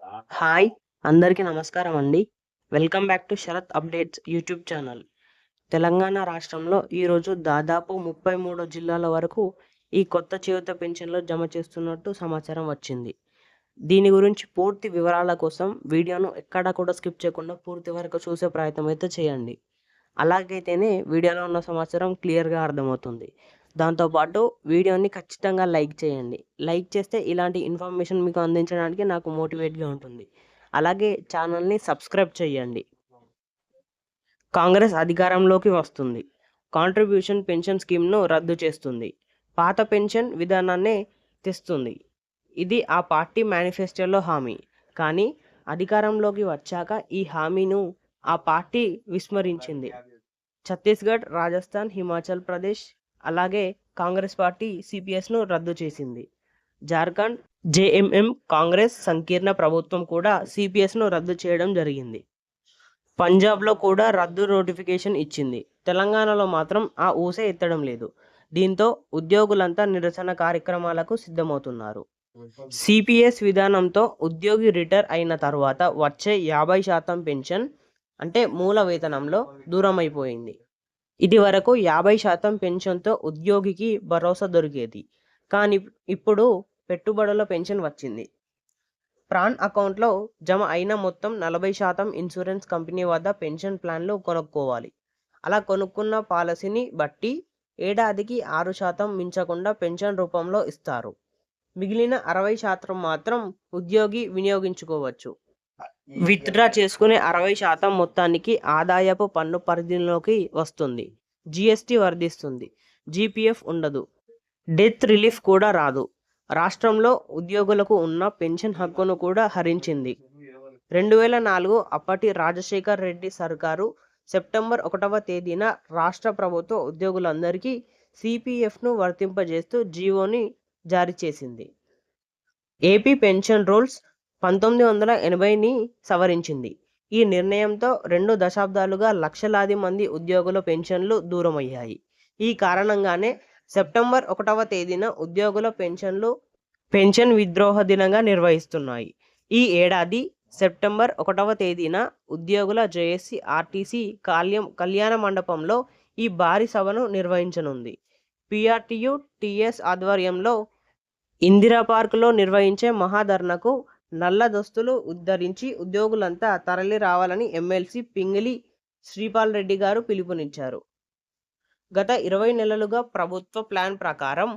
Hi అందరికీ నమస్కారం అండి. Welcome back to Sharath updates YouTube channel. Telangana రాష్ట్రంలో ఈరోజు దాదాపు 33 జిల్లాల వరకు ఈ కొత్త చేయూత పెన్షన్లు జమ చేస్తున్నట్టు సమాచారం వచ్చింది. దీని గురించి పూర్తి వివరాల కోసం వీడియోను ఎక్కడా కూడా స్కిప్ చేయకుండా పూర్తి వరకు చూసే ప్రయత్నం అయితే చేయండి. అలాగైతేనే వీడియోలో ఉన్న సమాచారం క్లియర్గా అర్థమవుతుంది. దాంతోపాటు వీడియోని ఖచ్చితంగా లైక్ చేయండి. లైక్ చేస్తే ఇలాంటి ఇన్ఫర్మేషన్ మీకు అందించడానికి నాకు మోటివేట్గా ఉంటుంది. అలాగే ఛానల్ని సబ్స్క్రైబ్ చేయండి. కాంగ్రెస్ అధికారంలోకి వస్తుంది. కాంట్రిబ్యూషన్ పెన్షన్ స్కీమ్ను రద్దు చేస్తుంది. పాత పెన్షన్ విధానాన్నే తెస్తుంది. ఇది ఆ పార్టీ మేనిఫెస్టోలో హామీ. కానీ అధికారంలోకి వచ్చాక ఈ హామీను ఆ పార్టీ విస్మరించింది. ఛత్తీస్గఢ్, రాజస్థాన్, హిమాచల్ ప్రదేశ్ అలాగే కాంగ్రెస్ పార్టీ సిపిఎస్ను రద్దు చేసింది. జార్ఖండ్ జేఎంఎం కాంగ్రెస్ సంకీర్ణ ప్రభుత్వం కూడా సిపిఎస్ను రద్దు చేయడం జరిగింది. పంజాబ్లో కూడా రద్దు నోటిఫికేషన్ ఇచ్చింది. తెలంగాణలో మాత్రం ఆ ఊసే ఎత్తడం లేదు. దీంతో ఉద్యోగులంతా నిరసన కార్యక్రమాలకు సిద్ధమవుతున్నారు. సిపిఎస్ విధానంతో ఉద్యోగి రిటైర్ అయిన తర్వాత వచ్చే 50% పెన్షన్ అంటే మూల వేతనంలో దూరమైపోయింది. ఇది వరకు 50% పెన్షన్తో ఉద్యోగికి భరోసా దొరికేది. కానీ ఇప్పుడు పెట్టుబడుల పెన్షన్ వచ్చింది. ప్రాన్ అకౌంట్లో జమ అయిన మొత్తం 40% ఇన్సూరెన్స్ కంపెనీ వద్ద పెన్షన్ ప్లాన్లు కొనుక్కోవాలి. అలా కొనుక్కున్న పాలసీని బట్టి ఏడాదికి 6% మించకుండా పెన్షన్ రూపంలో ఇస్తారు. మిగిలిన 60% మాత్రం ఉద్యోగి వినియోగించుకోవచ్చు. విత్డ్రా చేసుకునే 60% మొత్తానికి ఆదాయపు పన్ను పరిధిలోకి వస్తుంది. జిఎస్టీ వర్తిస్తుంది. జీపీఎఫ్ ఉండదు. డెత్ రిలీఫ్ కూడా రాదు. రాష్ట్రంలో ఉద్యోగులకు ఉన్న పెన్షన్ హక్కును కూడా హరించింది. 2004 అప్పటి రాజశేఖర్ రెడ్డి సర్కారు సెప్టెంబర్ 1వ తేదీన రాష్ట్ర ప్రభుత్వ ఉద్యోగులందరికీ సిపిఎఫ్ను వర్తింపజేస్తూ జీవోని జారీ చేసింది. ఏపీ పెన్షన్ రూల్స్ 1980ని సవరించింది. ఈ నిర్ణయంతో 2 దశాబ్దాలుగా లక్షలాది మంది ఉద్యోగుల పెన్షన్లు దూరమయ్యాయి. ఈ కారణంగానే సెప్టెంబర్ 1వ తేదీన ఉద్యోగుల పెన్షన్ విద్రోహ దినంగా నిర్వహిస్తున్నాయి. ఈ ఏడాది సెప్టెంబర్ 1వ తేదీన ఉద్యోగుల జేఏసీ ఆర్టీసీ కళ్యాణ మండపంలో ఈ భారీ సభను నిర్వహించనుంది. పిఆర్టీయు టీఎస్ ఆధ్వర్యంలో ఇందిరా పార్కులో నిర్వహించే మహాధర్నాకు నల్ల దుస్తులు ధరించి ఉద్యోగులంతా తరలి రావాలని ఎమ్మెల్సీ పింగిలి శ్రీపాల్ రెడ్డి గారు పిలుపునిచ్చారు. గత 20 నెలలుగా ప్రభుత్వ ప్లాన్ ప్రకారం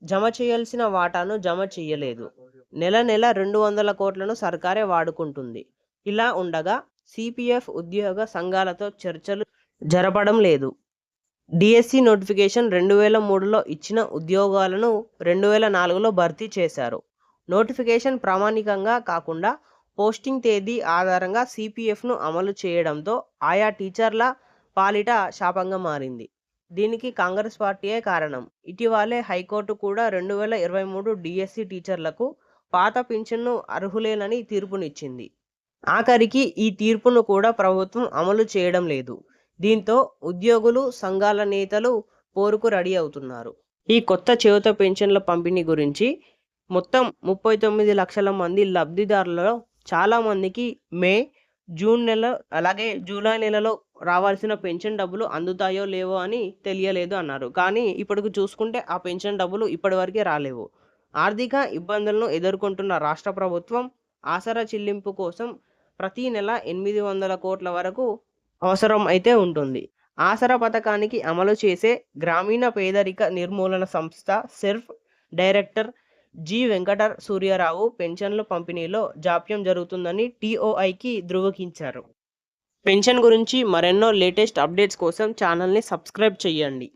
జమ చేయాల్సిన వాటాను జమ చేయలేదు. నెల 200 కోట్లను సర్కారే వాడుకుంటుంది. ఇలా ఉండగా సిపిఎఫ్ ఉద్యోగ సంఘాలతో చర్చలు జరపడం లేదు. డిఎస్సి నోటిఫికేషన్ 2003లో ఇచ్చిన ఉద్యోగాలను 2004లో భర్తీ చేశారు. నోటిఫికేషన్ ప్రామాణికంగా కాకుండా పోస్టింగ్ తేదీ ఆధారంగా సిపిఎఫ్ను అమలు చేయడంతో ఆయా టీచర్ల పాలిట శాపంగా మారింది. దీనికి కాంగ్రెస్ పార్టీయే కారణం. ఇటీవలే హైకోర్టు కూడా 2023 డిఎస్సి టీచర్లకు పాత పింఛన్ను అర్హులేనని తీర్పునిచ్చింది. ఆఖరికి ఈ తీర్పును కూడా ప్రభుత్వం అమలు చేయడం లేదు. దీంతో ఉద్యోగులు సంఘాల నేతలు పోరుకు రెడీ అవుతున్నారు. ఈ కొత్త చేయూత పెన్షన్ల పంపిణీ గురించి మొత్తం 39 లక్షల మంది లబ్ధిదారులలో చాలా మందికి మే, జూన్ నెల అలాగే జూలై నెలలో రావాల్సిన పెన్షన్ డబ్బులు అందుతాయో లేవో అని తెలియలేదు అన్నారు. కానీ ఇప్పటికి చూసుకుంటే ఆ పెన్షన్ డబ్బులు ఇప్పటివరకే రాలేవు. ఆర్థిక ఇబ్బందులను ఎదుర్కొంటున్న రాష్ట్ర ప్రభుత్వం ఆసరా చెల్లింపు కోసం ప్రతి నెల 800 కోట్ల వరకు అవసరం అయితే ఉంటుంది. ఆసరా పథకానికి అమలు చేసే గ్రామీణ పేదరిక నిర్మూలన సంస్థ సెర్ఫ్ డైరెక్టర్ జి వెంకట సూర్యారావు పెన్షన్ల పంపిణీలో జాప్యం జరుగుతుందని టీఓఐకి ధృవీకరించారు. పెన్షన్ గురించి మరెన్నో లేటెస్ట్ అప్డేట్స్ కోసం ఛానల్ని సబ్స్క్రైబ్ చేయండి.